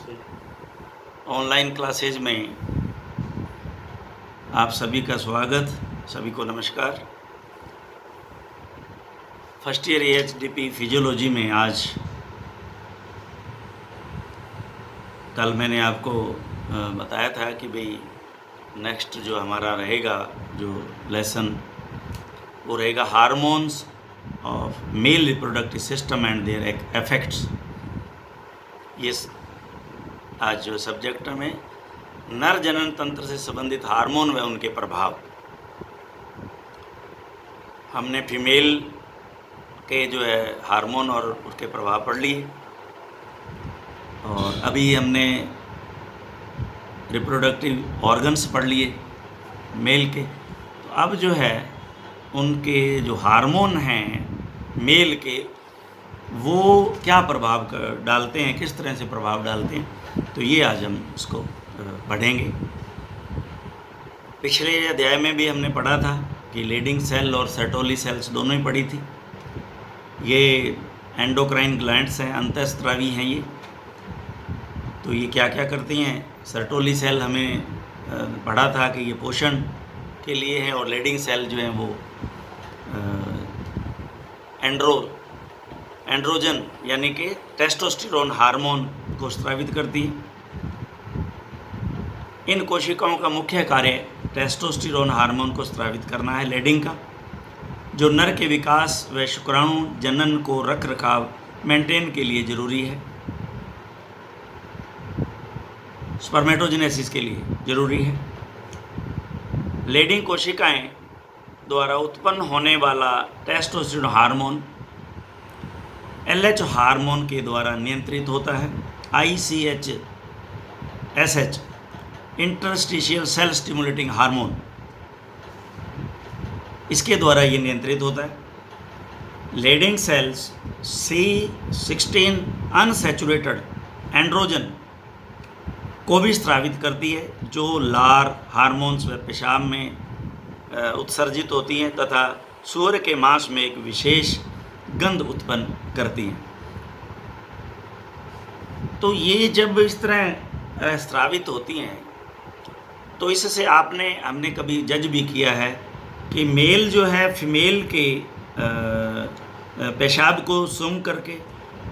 Online classes में आप सभी का स्वागत, सभी को नमस्कार। फर्स्ट ईयर एचडीपी फिजियोलॉजी में आज कल मैंने आपको बताया था कि भाई नेक्स्ट जो हमारा रहेगा जो लेसन वो रहेगा hormones of male reproductive system and there effects. ये आज जो सब्जेक्ट में नर जनन तंत्र से संबंधित हार्मोन व उनके प्रभाव, हमने फीमेल के जो है हार्मोन और उसके प्रभाव पढ़ लिए और अभी हमने रिप्रोडक्टिव ऑर्गन्स पढ़ लिए मेल के। तो अब जो है उनके जो हार्मोन हैं मेल के, वो क्या प्रभाव डालते हैं, किस तरह से प्रभाव डालते हैं, तो ये आज हम इसको पढ़ेंगे। पिछले अध्याय में भी हमने पढ़ा था कि लेडिंग सेल और सर्टोली सेल्स दोनों ही पढ़ी थी। ये एंडोक्राइन ग्लैंड्स हैं, अंतःस्रावी हैं ये। तो ये क्या क्या करती हैं? सर्टोली सेल हमें पढ़ा था कि ये पोषण के लिए है और लेडिंग सेल जो है वो एंड्रोजन यानी कि टेस्टोस्टेरोन हार्मोन को स्रावित करती है। इन कोशिकाओं का मुख्य कार्य टेस्टोस्टेरोन हार्मोन को स्रावित करना है, लेडिंग का, जो नर के विकास व शुक्राणु जनन को रख रखाव मेंटेन के लिए जरूरी है, स्पर्मेटोजेनेसिस के लिए जरूरी है। लेडिंग कोशिकाएं द्वारा उत्पन्न होने वाला टेस्टोस्टेरोन हार्मोन LH हार्मोन के द्वारा नियंत्रित होता है। ICH-SH interstitial cell stimulating hormone, इसके द्वारा ये नियंत्रित होता है। Lending sales C16 unsaturated androgen को भी स्रावित करती है, जो लार हार्मोन्स व पेशाब में उत्सर्जित होती हैं तथा सूअर के मांस में एक विशेष गंध उत्पन्न करती हैं। तो ये जब इस तरह स्रावित होती हैं तो इससे हमने कभी जज भी किया है कि मेल जो है फीमेल के पेशाब को सूंघ करके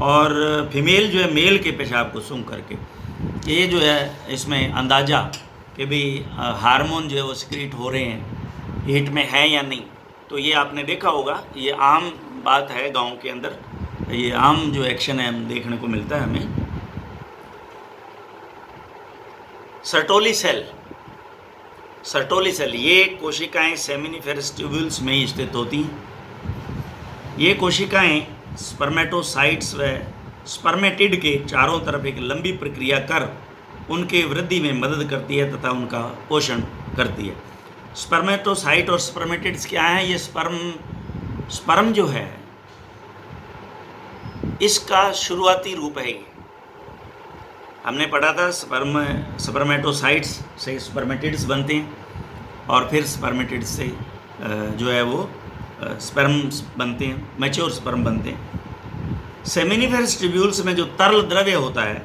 और फीमेल जो है मेल के पेशाब को सूंघ करके, ये जो है इसमें अंदाज़ा कि भाई हार्मोन जो है वो सिक्रीट हो रहे हैं, हीट में है या नहीं। तो ये आपने देखा होगा, ये आम बात है गांव के अंदर, ये आम जो एक्शन है हम देखने को मिलता है हमें। सर्टोली सेल ये कोशिकाएं सेमिनिफेरस ट्यूब्यूल्स में ही स्थित होती हैं। ये कोशिकाएं स्पर्मेटोसाइट्स व स्पर्मेटिड के चारों तरफ एक लंबी प्रक्रिया कर उनके वृद्धि में मदद करती है तथा उनका पोषण करती है। स्पर्मेटोसाइट और स्पर्मेटिड्स क्या हैं? ये स्पर्म जो है इसका शुरुआती रूप है। ये हमने पढ़ा था, स्पर्मेटोसाइट्स से स्पर्मेटिड्स बनते हैं और फिर स्पर्मेटिड्स से जो है वो स्पर्म्स बनते हैं, मैच्योर स्पर्म बनते हैं। सेमिनिफेरस ट्यूब्यूल्स में जो तरल द्रव्य होता है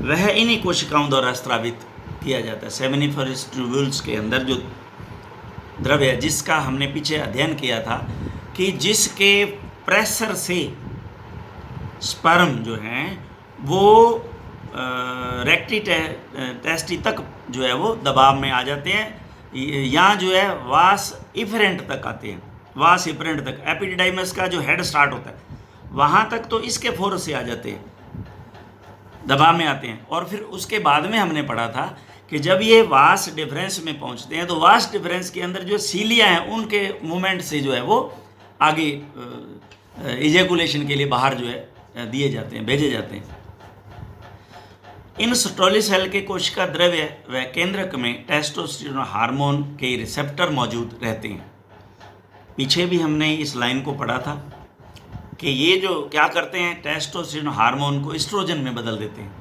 वह इन्हीं कोशिकाओं द्वारा स्रावित किया जाता है। सेमिनिफेरस ट्यूब्यूल्स के अंदर जो द्रव्य है, जिसका हमने पीछे अध्ययन किया था कि जिसके प्रेशर से स्पर्म जो हैं वो रेक्टी टेस्टी तक जो है वो दबाव में आ जाते हैं, यहाँ जो है वास इफरेंट तक आते हैं। वास इफरेंट तक एपिडिडाइमस का जो हेड स्टार्ट होता है वहाँ तक तो इसके फोर्स से आ जाते हैं, दबाव में आते हैं। और फिर उसके बाद में हमने पढ़ा था कि जब ये वास डिफरेंस में पहुंचते हैं तो वास डिफरेंस के अंदर जो सीलिया हैं उनके मूवमेंट से जो है वो आगे इजैकुलेशन के लिए बाहर जो है दिए जाते हैं, भेजे जाते हैं। इन सर्टोली सेल के कोशिका द्रव्य व केंद्रक में टेस्टोस्टेरोन हार्मोन के रिसेप्टर मौजूद रहते हैं। पीछे भी हमने इस लाइन को पढ़ा था कि ये जो क्या करते हैं, टेस्टोस्टेरोन हार्मोन को एस्ट्रोजन में बदल देते हैं।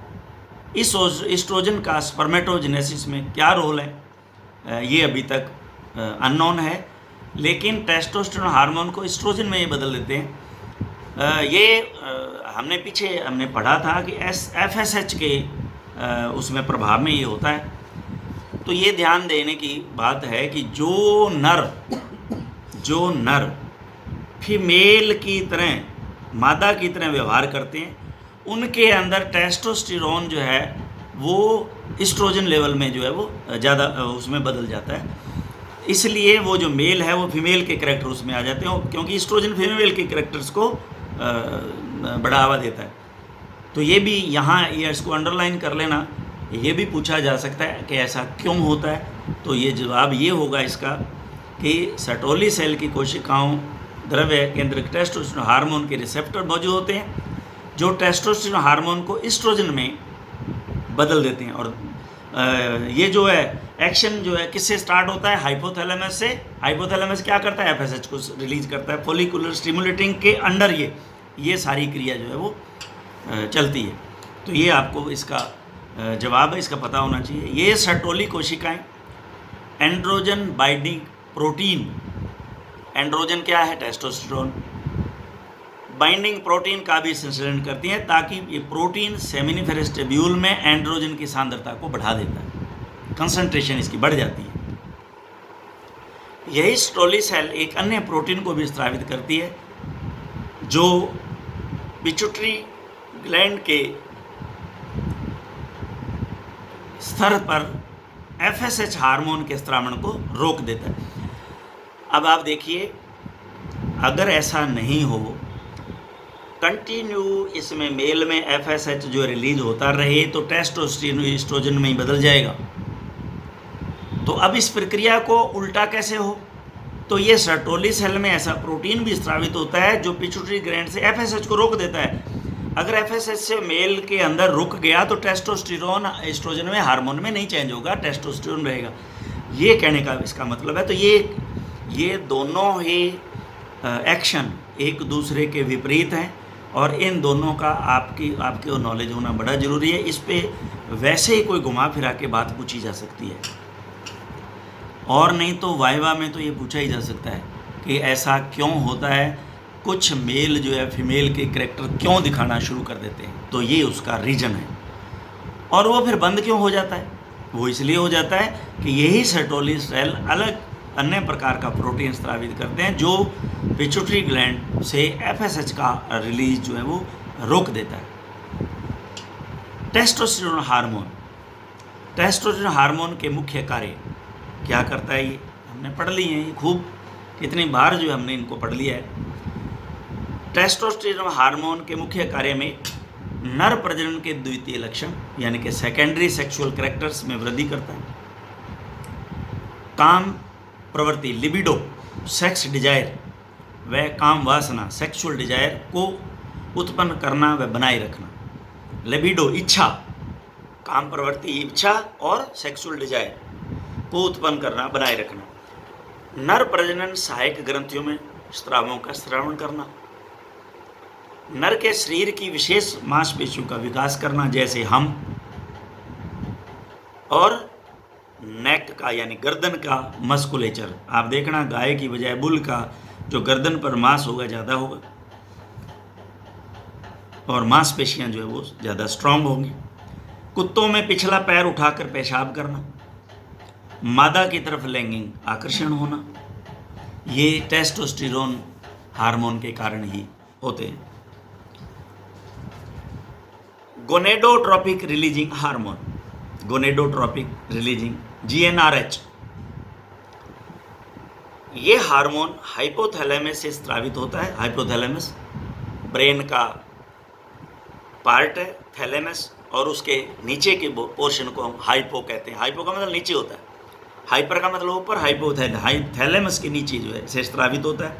इस एस्ट्रोजन का स्पर्मेटोजेनेसिस में क्या रोल है ये अभी तक अननोन है, लेकिन टेस्टोस्टेरोन हार्मोन को एस्ट्रोजन में ये बदल देते हैं हमने पीछे पढ़ा था कि FSH के उसमें प्रभाव में ये होता है। तो ये ध्यान देने की बात है कि जो नर फीमेल की तरह, मादा की तरह व्यवहार करते हैं, उनके अंदर टेस्टोस्टेरोन जो है वो एस्ट्रोजन लेवल में जो है वो ज़्यादा उसमें बदल जाता है। इसलिए वो जो मेल है वो फीमेल के करैक्टर उसमें आ जाते हैं, क्योंकि एस्ट्रोजन फीमेल के करैक्टर्स को बढ़ावा देता है। तो ये भी यहाँ ये इसको अंडरलाइन कर लेना, ये भी पूछा जा सकता है कि ऐसा क्यों होता है। तो ये जवाब ये होगा इसका कि सर्टोली सेल की कोशिकाओं द्रव्य केंद्रक टेस्टोस्टेरोन हार्मोन के रिसेप्टर मौजूद होते हैं, जो टेस्टोस्टेरोन हार्मोन को एस्ट्रोजन में बदल देते हैं। और ये जो है एक्शन जो है किससे स्टार्ट होता है? हाइपोथैलेमस से। हाइपोथैलेमस क्या करता है? FSH को रिलीज करता है। फॉलिकुलर स्टिमुलेटिंग के अंडर ये सारी क्रिया जो है वो चलती है। तो ये आपको इसका जवाब है, इसका पता होना चाहिए। ये सर्टोली कोशिकाएं एंड्रोजन बाइंडिंग प्रोटीन, एंड्रोजन क्या है? टेस्टोस्टेरोन, बाइंडिंग प्रोटीन का भी संश्लेषण करती हैं, ताकि ये प्रोटीन सेमिनिफेरस ट्यूब्यूल में एंड्रोजन की सांद्रता को बढ़ा देता है, कंसंट्रेशन इसकी बढ़ जाती है। यही सर्टोली सेल एक अन्य प्रोटीन को भी स्रावित करती है, जो पिट्यूटरी ग्लैंड के स्तर पर FSH हार्मोन के स्रावण को रोक देता है। अब आप देखिए, अगर ऐसा नहीं हो, कंटिन्यू इसमें मेल में FSH जो रिलीज होता रहे, तो टेस्टोस्टेरोन एस्ट्रोजन में ही बदल जाएगा। तो अब इस प्रक्रिया को उल्टा कैसे हो? तो ये सर्टोली सेल में ऐसा प्रोटीन भी स्रावित होता है जो पिट्यूटरी ग्लैंड से FSH को रोक देता है। अगर FSH से मेल के अंदर रुक गया तो टेस्टोस्टेरोन एस्ट्रोजन में हार्मोन में नहीं चेंज होगा, टेस्टोस्टेरोन रहेगा। ये कहने का इसका मतलब है। तो ये दोनों ही एक्शन एक दूसरे के विपरीत हैं, और इन दोनों का आपके नॉलेज होना बड़ा ज़रूरी है। इस पे वैसे ही कोई घुमा फिरा के बात पूछी जा सकती है, और नहीं तो वाइवा में तो ये पूछा ही जा सकता है कि ऐसा क्यों होता है, कुछ मेल जो है फीमेल के करैक्टर क्यों दिखाना शुरू कर देते हैं। तो ये उसका रीज़न है। और वो फिर बंद क्यों हो जाता है? वो इसलिए हो जाता है कि यही सर्टोली सेल अलग अन्य प्रकार का प्रोटीन स्रावित करते हैं, जो पिट्यूटरी ग्लैंड से FSH का रिलीज जो है वो रोक देता है। टेस्टोस्टेरोन हार्मोन के मुख्य कार्य क्या करता है, ये हमने पढ़ लिए हैं, ये खूब कितनी बार जो हमने इनको पढ़ लिया है। टेस्टोस्टेरोन हार्मोन के मुख्य कार्य में नर प्रजनन के द्वितीय लक्षण यानी कि सेकेंडरी सेक्सुअल कैरेक्टर्स में वृद्धि करता है। काम प्रवृत्ति लिबिडो, सेक्स डिजायर व काम वासना सेक्सुअल डिजायर को उत्पन्न करना व बनाए रखना। लिबिडो इच्छा, काम प्रवृत्ति इच्छा और सेक्सुअल डिजायर को उत्पन्न करना, बनाए रखना। नर प्रजनन सहायक ग्रंथियों में स्रावों का स्रावण करना। नर के शरीर की विशेष मांसपेशियों का विकास करना, जैसे हम, और नेक का यानी गर्दन का मस्कुलेचर। आप देखना गाय की बजाय बुल का जो गर्दन पर मांस होगा ज़्यादा होगा, और मांसपेशियां जो है वो ज़्यादा स्ट्रांग होंगी। कुत्तों में पिछला पैर उठाकर पेशाब करना। मादा की तरफ लैंगिक आकर्षण होना। ये टेस्टोस्टेरोन हार्मोन के कारण ही होते हैं। Gonadotropic releasing hormone, gonadotropic releasing GnRH, ये हार्मोन हाइपोथैलेमस से स्रावित होता है। हाइपोथैलेमस ब्रेन का पार्ट है, थैलेमस, और उसके नीचे के पोर्शन को हम हाइपो कहते हैं। हाइपो का मतलब नीचे होता है, हाइपर का मतलब ऊपर, हाइपोथैलेमस के नीचे जो है से स्रावित होता है।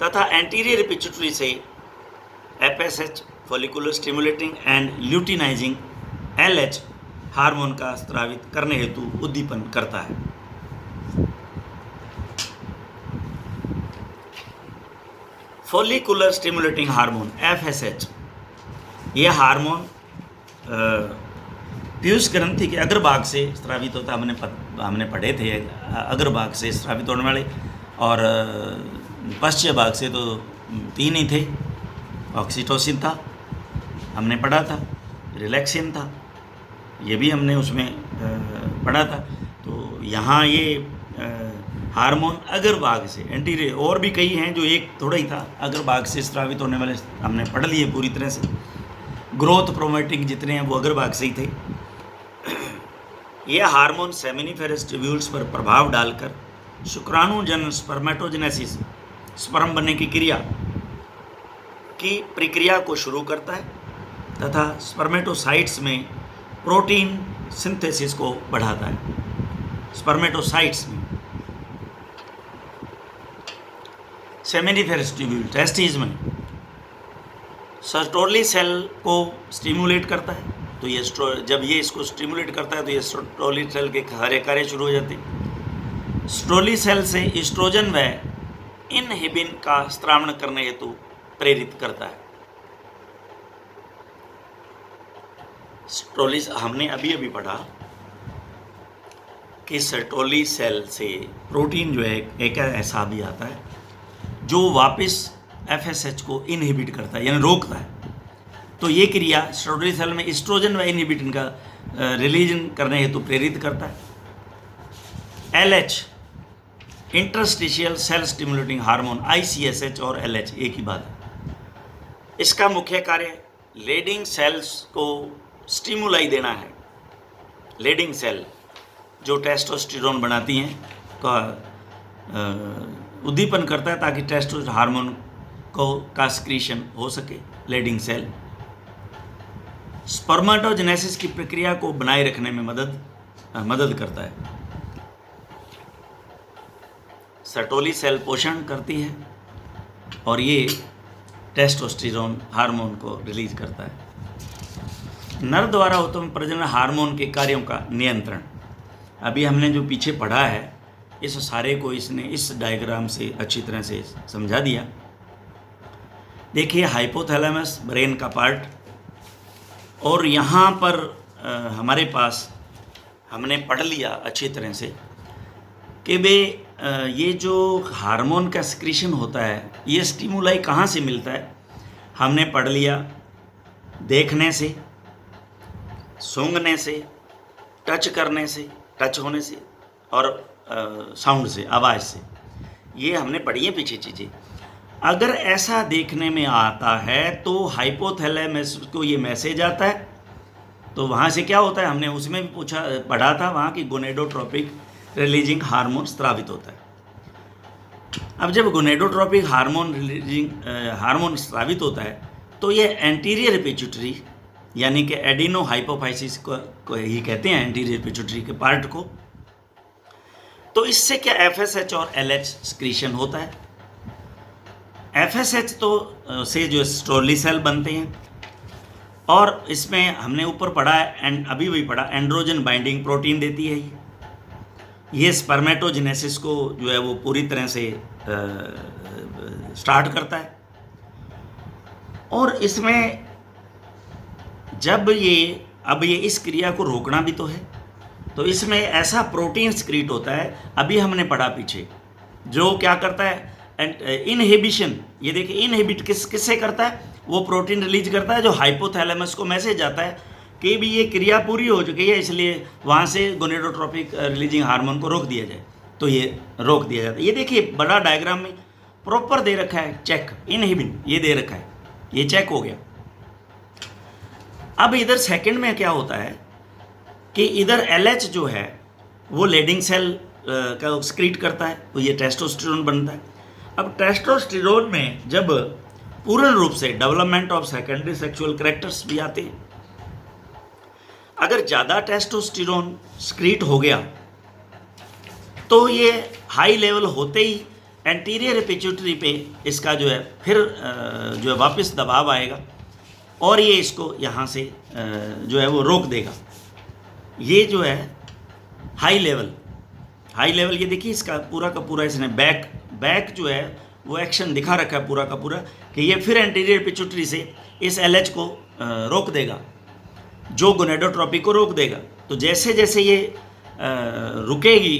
तथा एंटीरियर पिट्यूटरी से FSH follicular stimulating and luteinising LH hormone का स्रावित करने हेतु उद्दीपन करता है। फॉलिकुलर स्टिमुलेटिंग हार्मोन FSH, यह हार्मोन पीयूष ग्रंथि के अग्रभाग से स्रावित होता है। हमने पढ़े थे अग्रभाग से स्रावित होने वाले, और पश्चिम भाग से तो 3 ही थे, ऑक्सीटोसिन था, हमने पढ़ा था, रिलैक्सिन था, ये भी हमने उसमें पढ़ा था। तो यहाँ ये हार्मोन अग्रभाग से एंटीरियर, और भी कई हैं जो एक थोड़ा ही था, अग्रभाग से स्रावित होने वाले हमने पढ़ लिए पूरी तरह से। ग्रोथ प्रोमोटिंग जितने हैं वो अग्रभाग से ही थे। यह हार्मोन सेमिनिफेरस ट्यूब्यूल्स पर प्रभाव डालकर शुक्राणुजन स्पर्मेटोजेनेसिस, स्पर्म बनने की क्रिया की प्रक्रिया को शुरू करता है तथा स्पर्मेटोसाइट्स में प्रोटीन सिंथेसिस को बढ़ाता है। स्पर्मेटोसाइट्स में, सेमिनिफेरस ट्यूब्यूल टेस्टिस में सर्टोली सेल को स्टिमुलेट करता है। तो ये जब ये इसको स्टिमुलेट करता है तो ये सर्टोली सेल के कार्य शुरू हो जाते हैं। सर्टोली सेल से एस्ट्रोजन व इनहिबिन का स्त्रावण करने हेतु प्रेरित करता है। सर्टोली, हमने अभी अभी पढ़ा कि सर्टोली सेल से प्रोटीन जो है एक ऐसा भी आता है जो वापस FSH को इनहिबिट करता है, यानी रोकता है। तो ये क्रिया सर्टोली सेल में एस्ट्रोजन व इनहिबिटिन का रिलीजन करने हेतु प्रेरित करता है। LH interstitial cell stimulating hormone, ICSH और LH एक ही बात है। इसका मुख्य कार्य लेडिंग सेल्स को स्टिमुलाई देना है। लेडिंग सेल जो टेस्टोस्टेरोन बनाती हैं का उद्दीपन करता है ताकि टेस्टोस्टेरोन हार्मोन का सक्रीशन हो सके। लेडिंग सेल स्पर्मेटोजेनेसिस की प्रक्रिया को बनाए रखने में मदद करता है। सर्टोली सेल पोषण करती है और ये टेस्टोस्टेरोन हार्मोन को रिलीज करता है। नर द्वारा उत्पन्न प्रजनन हार्मोन के कार्यों का नियंत्रण, अभी हमने जो पीछे पढ़ा है इस सारे को इसने इस डायग्राम से अच्छी तरह से समझा दिया। देखिए हाइपोथैलेमस ब्रेन का पार्ट, और यहाँ पर हमारे पास हमने पढ़ लिया अच्छी तरह से कि वे ये जो हार्मोन का सक्रीशन होता है ये स्टिमुलाई कहाँ से मिलता है। हमने पढ़ लिया देखने से, सूंघने से, टच करने से, टच होने से, और साउंड से, आवाज़ से। ये हमने पढ़ी है पीछे चीज़ें। अगर ऐसा देखने में आता है तो हाइपोथैलेमस को ये मैसेज आता है, तो वहाँ से क्या होता है, हमने उसमें भी पढ़ा था वहाँ की गोनेडोट्रोपिक रिलीजिंग हार्मोन स्रावित होता है। अब जब गोनेडोट्रोपिक हार्मोन स्रावित होता है तो ये एंटीरियर पिट्यूटरी यानी कि एडिनो हाइपोफाइसिस को ही कहते हैं, एंटीरियर पिट्यूटरी के पार्ट को। तो इससे क्या FSH और LH सक्रीशन होता है। FSH तो से जो सर्टोली सेल बनते हैं, और इसमें हमने ऊपर पढ़ा है अभी भी पढ़ा, एंड्रोजन बाइंडिंग प्रोटीन देती है। ये स्पर्मेटोजेनेसिस को जो है वो पूरी तरह से स्टार्ट करता है। और इसमें जब ये इस क्रिया को रोकना भी तो है, तो इसमें ऐसा प्रोटीन सक्रीट होता है, अभी हमने पढ़ा पीछे, जो क्या करता है इनहिबिशन। ये देखिए इनहिबिट किससे करता है, वो प्रोटीन रिलीज करता है जो हाइपोथैलेमस को मैसेज आता है कि भी ये क्रिया पूरी हो चुकी है, इसलिए वहाँ से गोनेडोट्रोपिक रिलीजिंग हार्मोन को रोक दिया जाए। तो ये रोक दिया जाता है। ये देखिए बड़ा डायग्राम में प्रॉपर दे रखा है चेक, इनहिबिन ये दे रखा है, ये चेक हो गया। अब इधर सेकंड में क्या होता है कि इधर LH जो है वो लेडिंग सेल का सक्रीट करता है, तो ये टेस्टोस्टेरोन बनता है। अब टेस्टोस्टेरोन में जब पूर्ण रूप से development of secondary sexual characters भी आते हैं। अगर ज़्यादा टेस्टोस्टेरोन सक्रीट हो गया तो ये हाई लेवल होते ही एंटीरियर पिट्यूटरी पे इसका जो है फिर जो है वापस दबाव आएगा और ये इसको यहाँ से जो है वो रोक देगा। ये जो है हाई लेवल ये देखिए इसका पूरा का पूरा इसने बैक जो है वो एक्शन दिखा रखा है पूरा का पूरा कि ये फिर एंटीरियर पिट्यूटरी से इस LH को रोक देगा, जो गोनेडोट्रोपी को रोक देगा। तो जैसे जैसे ये रुकेगी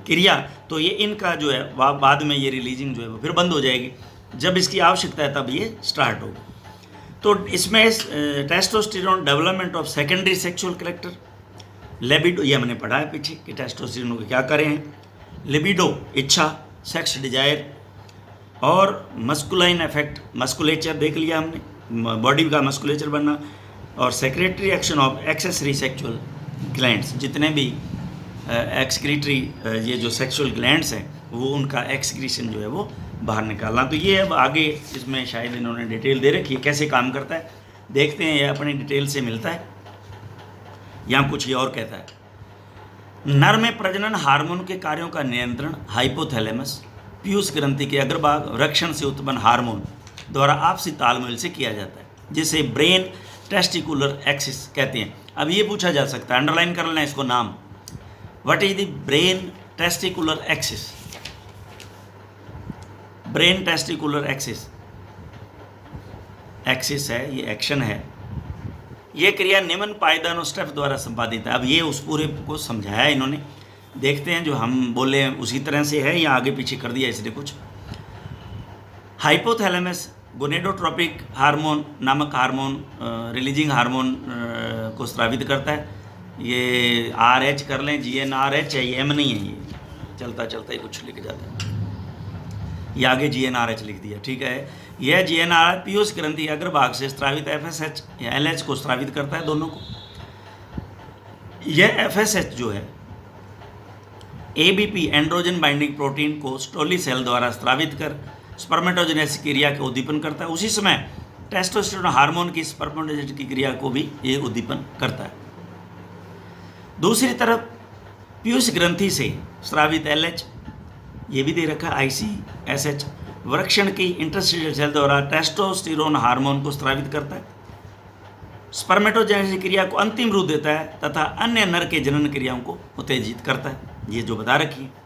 क्रिया तो ये इनका जो है बाद में ये रिलीजिंग जो है वो फिर बंद हो जाएगी। जब इसकी आवश्यकता है तब ये स्टार्ट होगा। तो इसमें testosterone development of secondary sexual character, libido, ये हमने पढ़ा है पीछे कि टेस्टोस्टेरोन को क्या करें हैं, लिबिडो इच्छा, सेक्स डिजायर, और मस्कुलाइन इफेक्ट, मस्कुलेचर देख लिया हमने, बॉडी का मस्कुलेचर बनना, और secretary action of accessory sexual glands, जितने भी एक्सक्रीटरी ये जो सेक्सुअल ग्लैंड्स हैं वो उनका एक्सक्रीशन जो है वो बाहर निकालना। तो ये अब आगे इसमें शायद इन्होंने डिटेल दे रखी है कैसे काम करता है, देखते हैं, ये अपनी डिटेल से मिलता है। यहाँ कुछ ये और कहता है, नर में प्रजनन हार्मोन के कार्यों का नियंत्रण हाइपोथैलेमस पीयूष ग्रंथि के अग्रभाग रक्षण से उत्पन्न हार्मोन द्वारा आपसी तालमेल से किया जाता है, जिसे ब्रेन टेस्टिकुलर एक्सिस कहते हैं। अब ये पूछा जा सकता है, अंडरलाइन कर लेना इसको नाम, what is the brain testicular axis. Brain testicular axis, axis है, ये एक्शन है, ये क्रिया निम्न पायदान स्टेप द्वारा संपादित है। अब ये उस पूरे को समझाया है इन्होंने, देखते हैं जो हम बोले उसी तरह से है या आगे पीछे कर दिया इसने कुछ। हाइपोथैलेमस गोनेडोट्रोपिक हार्मोन नामक हार्मोन, रिलीजिंग हार्मोन को स्रावित करता है। ये RH कर लें, GnRH है, ये M नहीं है, ये चलता चलता ही कुछ लिख जाता है, ये आगे GnRH लिख दिया, ठीक है। यह GnRH पीयूष ग्रंथि अग्रभाग से स्रावित FSH या LH को स्रावित करता है, दोनों को। यह FSH जो है ABP एंड्रोजन बाइंडिंग प्रोटीन को स्टोली सेल द्वारा स्रावित कर स्पर्मेटोजेनेसिस क्रिया का उद्दीपन करता है। उसी समय टेस्टोस्टेरोन हार्मोन की स्पर्मेटोजेनेसिस की क्रिया को भी ये उद्दीपन करता है। दूसरी तरफ पीयूष ग्रंथि से स्रावित LH, ये भी दे रखा है ICSH, वृक्षण की इंटरस्टिशियल सेल द्वारा टेस्टोस्टेरोन हार्मोन को स्रावित करता है, स्पर्मेटोजेनेसिस क्रिया को अंतिम रूप देता है तथा अन्य नर के जनन क्रियाओं को उत्तेजित करता है, ये जो बता रखी है।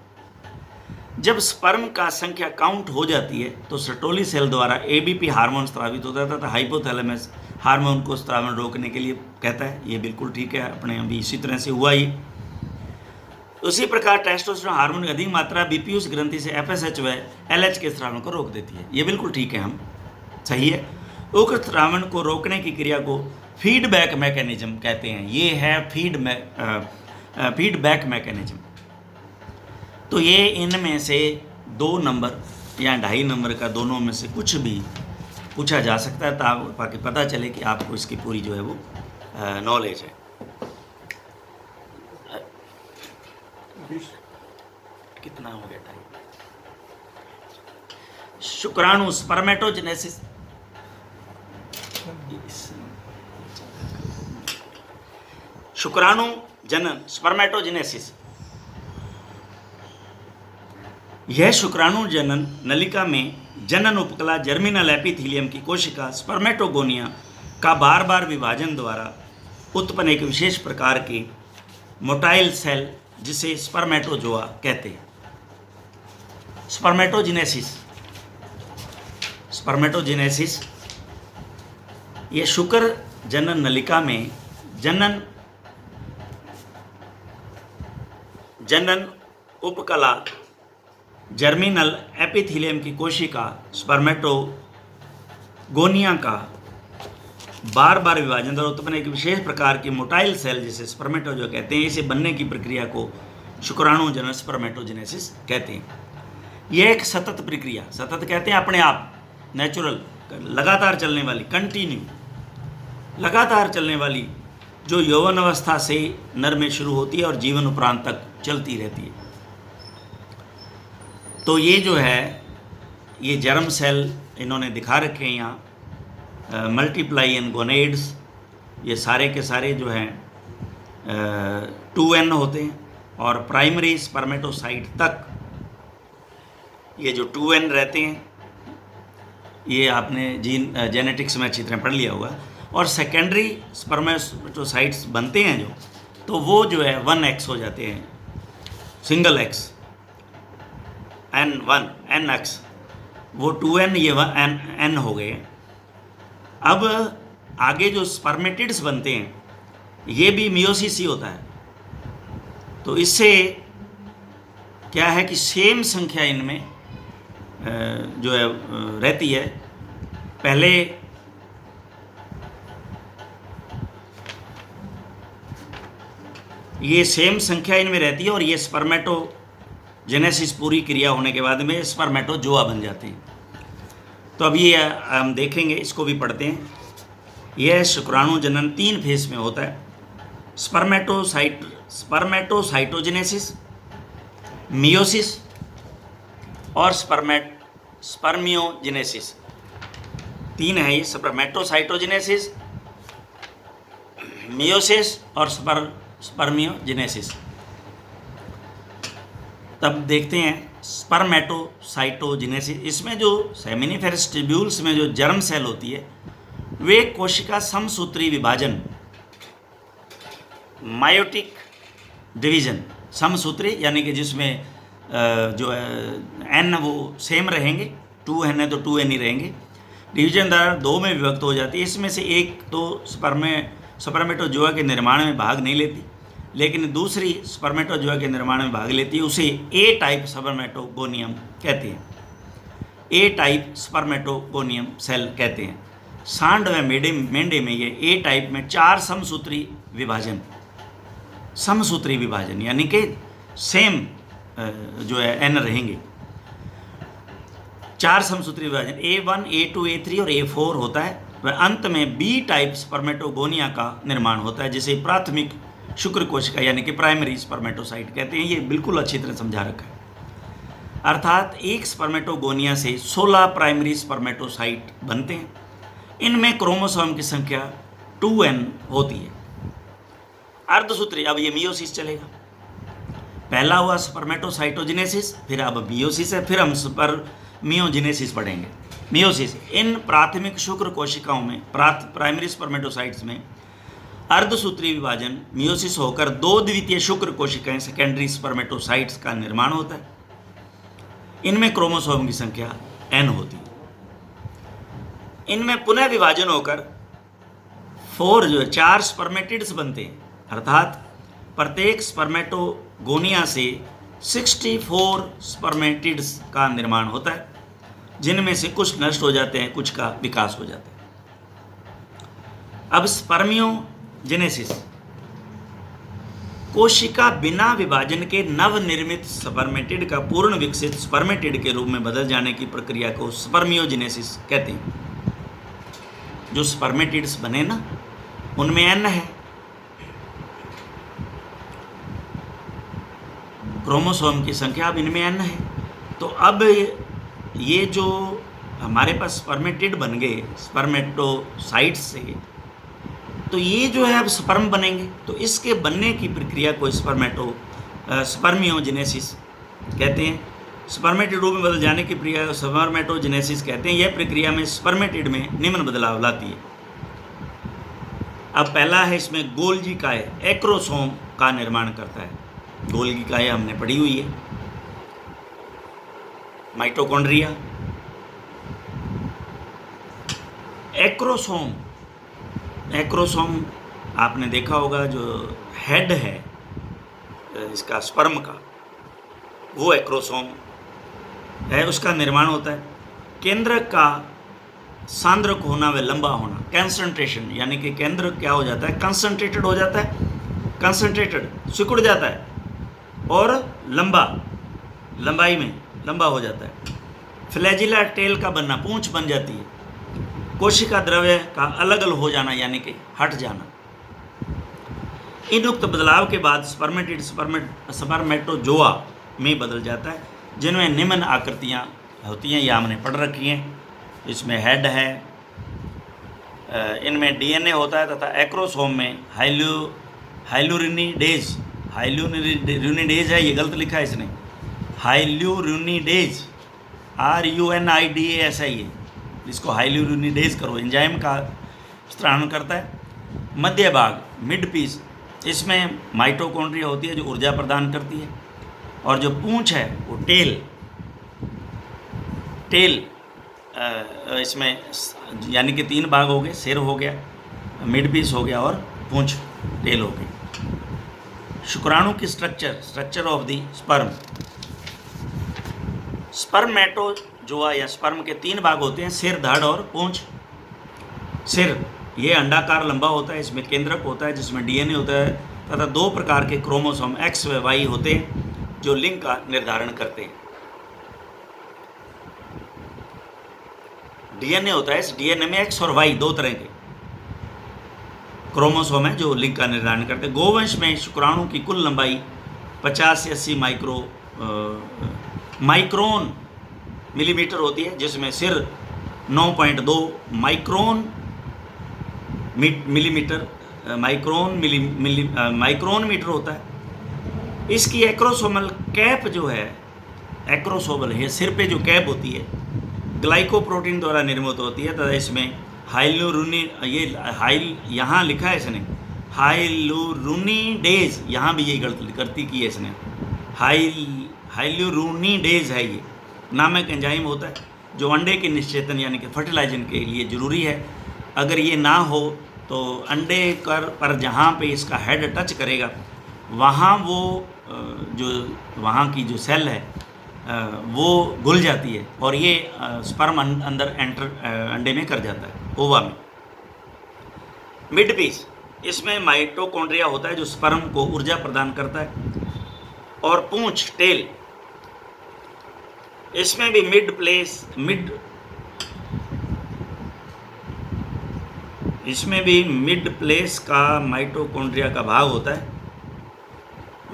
जब स्पर्म का संख्या काउंट हो जाती है तो सर्टोली सेल द्वारा ABP हार्मोन स्रावित होता है तथा हाइपोथैलेमस हार्मोन को स्रावन रोकने के लिए कहता है, ये बिल्कुल ठीक है, अपने अभी इसी तरह से हुआ ही। उसी प्रकार टेस्टोस्टेरोन हार्मोन की अधिक मात्रा भी पीयूष ग्रंथि से FSH व LH के स्रावन को रोक देती है, ये बिल्कुल ठीक है, हम सही है। उक्त स्रावन को रोकने की क्रिया को फीडबैक मैकेनिज्म कहते हैं, ये है फीडबैक मैकेनिज्म। तो ये इनमें से 2 नंबर या 2.5 नंबर का दोनों में से कुछ भी पूछा जा सकता है, ताकि पता चले कि आपको इसकी पूरी जो है वो नॉलेज है। कितना हो गया टाइम? शुक्राणु स्पर्मेटोजेनेसिस, शुक्राणु जनन स्पर्मेटोजेनेसिस, यह शुक्राणु जनन नलिका में जनन उपकला जर्मिनल एपिथीलियम की कोशिका स्पर्मेटोगोनिया का बार बार विभाजन द्वारा उत्पन्न एक विशेष प्रकार के मोटाइल सेल जिसे स्पर्मेटोजोआ कहते हैं। स्पर्मेटोजेनेसिस, स्पर्मेटोजेनेसिस ये शुक्र जनन नलिका में जनन उपकला जर्मिनल एपिथीलियम की कोशिका स्पर्मेटोगोनिया का बार बार विभाजन द्वारा उत्पन्न एक विशेष प्रकार की मोटाइल सेल जिसे स्पर्मेटोजोआ कहते हैं, इसे बनने की प्रक्रिया को शुक्राणु जनन स्पर्मेटोजेनेसिस कहते हैं। यह एक सतत प्रक्रिया, सतत कहते हैं अपने आप, नेचुरल, लगातार चलने वाली, कंटिन्यू, लगातार चलने वाली, जो यौवन अवस्था से नर में शुरू होती है और जीवन उपरांत तक चलती रहती है। तो ये जो है, ये जर्म सेल इन्होंने दिखा रखे हैं यहाँ, मल्टीप्लाई इन गोनेड्स, ये सारे के सारे जो हैं 2n होते हैं, और प्राइमरी स्पर्मेटोसाइट तक ये जो 2n रहते हैं, ये आपने जेनेटिक्स में अच्छी तरह पढ़ लिया होगा। और सेकेंडरी स्पर्मेटोसाइट्स बनते हैं जो, तो वो जो है 1x हो जाते हैं, सिंगल x, n1 nx, वो 2n ये n हो गए। अब आगे जो स्पर्मेटिड्स बनते हैं, ये भी मियोसिस ही होता है। तो इससे क्या है कि सेम संख्या इनमें जो है रहती है। पहले ये सेम संख्या इनमें रहती है और ये स्पर्मेटोजेनेसिस पूरी क्रिया होने के बाद में स्पर्मेटोजोआ बन जाते हैं। तो अब ये हम देखेंगे, इसको भी पढ़ते हैं। यह शुक्राणु जनन 3 फेज में होता है। स्पर्मेटोसाइटोजेनेसिस, मियोसिस और स्पर्मियोजेनेसिस। 3 है ये, स्पर्मेटोसाइटोजेनेसिस, मियोसिस और स्पर्मियोजेनेसिस। तब देखते हैं स्पर्मेटोसाइटोजेनेसिस। इसमें जो सेमिनिफेरस ट्यूब्यूल्स में जो जर्म सेल होती है, वे कोशिका समसूत्री विभाजन, मायोटिक डिवीजन, समसूत्री यानी कि जिसमें जो है एन वो सेम रहेंगे, 2n है तो 2n ही रहेंगे, डिवीजन द्वारा 2 में विभक्त हो जाती है। इसमें से एक तो स्पर्मेटोजोआ के निर्माण में भाग नहीं लेती, लेकिन दूसरी स्पर्मेटोजोआ के निर्माण में भाग लेती है। उसे ए टाइप स्पर्मेटोगोनियम कहते हैं, ए टाइप स्पर्मेटोगोनियम सेल कहते हैं। सांड व मेंढे में ये ए टाइप में 4 समसूत्री विभाजन यानी कि सेम जो है एन रहेंगे। 4 समसूत्री विभाजन A1, A2, A3 और A4 होता है। वह अंत में बी टाइप स्पर्मेटोगोनिया का निर्माण होता है, जिसे प्राथमिक शुक्र कोशिका यानी कि प्राइमरी स्पर्मेटोसाइट कहते हैं। ये बिल्कुल अच्छी तरह समझा रखा है। अर्थात एक स्पर्मेटोगोनिया से 16 प्राइमरी स्पर्मेटोसाइट बनते हैं। इनमें क्रोमोसोम की संख्या 2n होती है। अर्धसूत्री, अब ये मियोसिस चलेगा। पहला हुआ स्पर्मेटोसाइटोजेनेसिस, फिर अब मियोसिस है, फिर हम स्पर्मियोजेनेसिस पढ़ेंगे। मियोसिस, इन प्राथमिक शुक्र कोशिकाओं में प्राइमरी स्पर्मेटोसाइट्स में अर्धसूत्री विभाजन मियोसिस होकर 2 द्वितीय शुक्र कोशिकाएं सेकेंडरी स्पर्मेटोसाइट्स का निर्माण होता है। इनमें क्रोमोसोम की संख्या n होती है। इनमें पुनः विभाजन होकर 4 स्पर्मेटिड्स बनते हैं। अर्थात प्रत्येक स्पर्मेटोगोनिया से 64 स्पर्मेटिड्स का निर्माण होता है, जिनमें से कुछ नष्ट हो जाते हैं, कुछ का विकास हो जाता है। अब स्पर्मियोजेनेसिस, कोशिका बिना विभाजन के नवनिर्मित स्पर्मेटिड का पूर्ण विकसित स्पर्मेटिड के रूप में बदल जाने की प्रक्रिया को स्पर्मियोजेनेसिस कहते हैं। जो स्पर्मेटिड्स बने ना, उनमें n है, क्रोमोसोम की संख्या अब इनमें n है। तो अब ये जो हमारे पास स्पर्मेटिड बन गए स्पर्मेटोसाइट्स से, तो ये जो है अब स्पर्म बनेंगे। तो इसके बनने की प्रक्रिया को स्पर्मियोजेनेसिस कहते हैं। स्पर्मेटिड रूप में बदल जाने की प्रक्रिया स्पर्मेटोजेनेसिस कहते हैं। यह प्रक्रिया में स्पर्मेटिड में निम्न बदलाव लाती है। अब पहला है, इसमें गोल्गी काय एक्रोसोम का निर्माण करता है। गोल्गी काय हमने पढ़ी हुई है। माइटोकॉन्ड्रिया, एक्रोसोम आपने देखा होगा, जो हेड है इसका स्पर्म का, वो एक्रोसोम है, उसका निर्माण होता है। केंद्र का सांद्रक होना व लंबा होना, कंसंट्रेशन, यानी कि केंद्र क्या हो जाता है, कंसंट्रेटेड हो जाता है, कंसंट्रेटेड सिकुड़ जाता है और लंबाई में लंबा हो जाता है। फ्लैजिला टेल का बनना, पूंछ बन जाती है। कोशिका द्रव्य का अलग अलग हो जाना यानी कि हट जाना। इन उक्त बदलाव के बाद स्पर्मेटिड स्पर्मेटोजोआ में बदल जाता है, जिनमें निम्न आकृतियाँ होती हैं, या हमने पढ़ रखी हैं। इसमें हेड है, इनमें डीएनए होता है, तथा एक्रोसोम में हाइल्यूरिनिडेज है, ये गलत लिखा है इसने, हाइल्यूरिनिडेज RUNIDAS है ये, इसको हाइल्यूरिनिडेज करो, एंजाइम का स्त्रावण करता है। मध्य भाग मिड पीस, इसमें माइटोकॉन्ड्रिया होती है जो ऊर्जा प्रदान करती है, और जो पूंछ है वो टेल इसमें यानी कि 3 भाग हो गए, सिर हो गया, मिड पीस हो गया और पूंछ टेल हो गई। शुक्राणु की स्ट्रक्चर ऑफ द स्पर्म। जुआ या स्पर्म के 3 भाग होते हैं, सिर, धड़ और पूंछ। सिर ये अंडाकार लंबा होता है, इसमें केंद्रक होता है जिसमें डीएनए होता है तथा 2 प्रकार के क्रोमोसोम एक्स व वाई होते हैं जो लिंग का निर्धारण करते हैं। डीएनए होता है, इस डीएनए में एक्स और वाई 2 तरह के क्रोमोसोम है जो लिंग का निर्धारण करते हैं। गोवंश में शुक्राणु की कुल लंबाई 50 से 80 माइक्रोन मिलीमीटर होती है, जिसमें सिर 9.2 माइक्रोन मिलीमीटर माइक्रोन मीटर होता है। इसकी एक्रोसोमल कैप जो है, एक्रोसोमल है सिर पे जो कैप होती है ग्लाइकोप्रोटीन द्वारा निर्मित होती है तथा इसमें यहाँ लिखा है इसने हाइलुरोनिडेज, यहाँ भी ये गलती की है इसने, हाइलुरोनिडेज है ये नामक एंजाइम होता है जो अंडे के निषेचन यानी कि फर्टिलाइजेशन के लिए ज़रूरी है। अगर ये ना हो तो अंडे पर जहाँ पे इसका हेड टच करेगा वहाँ वो वहाँ की जो सेल है वो घुल जाती है और ये स्पर्म अंदर अंडे में कर जाता है, ओवा में। मिड पीस, इसमें माइटोकॉन्ड्रिया होता है जो स्पर्म को ऊर्जा प्रदान करता है। और पूंछ, टेल, इसमें भी मिड प्लेस का माइटोकॉन्ड्रिया का भाग होता है,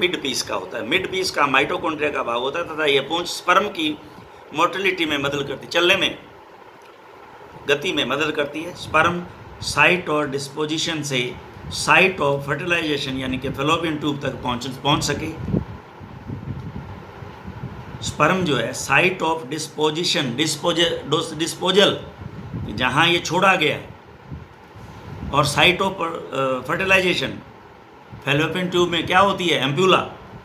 मिड पीस का होता है, मिड पीस का माइटोकॉन्ड्रिया का भाग होता है तथा यह पूंछ स्पर्म की मोटिलिटी में मदद करती है, चलने में, गति में मदद करती है। स्पर्म साइट और डिस्पोजिशन से साइट ऑफ फर्टिलाइजेशन यानी कि फैलोपियन ट्यूब तक पहुंच सके। स्पर्म जो है साइट ऑफ डिस्पोजल जहाँ ये छोड़ा गया है, और site of fertilisation fallopian tube में क्या होती है, एम्प्यूला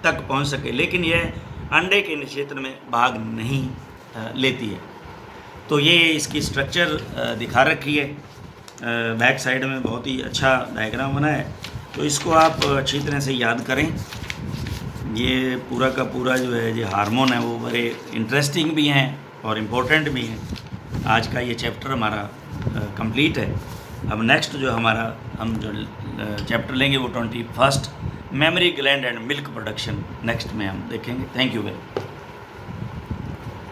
तक पहुंच सके, लेकिन यह अंडे के निषेचन में भाग नहीं लेती है। तो ये इसकी स्ट्रक्चर दिखा रखी है, बैक साइड में बहुत ही अच्छा डायग्राम बना है। तो इसको आप अच्छी तरह से याद करें। ये पूरा का पूरा जो है ये हार्मोन है वो बड़े इंटरेस्टिंग भी हैं और इम्पोर्टेंट भी हैं। आज का ये चैप्टर हमारा कंप्लीट है। अब नेक्स्ट जो हमारा हम जो चैप्टर लेंगे वो 21 memory gland and milk production next में हम देखेंगे। Thank you very much.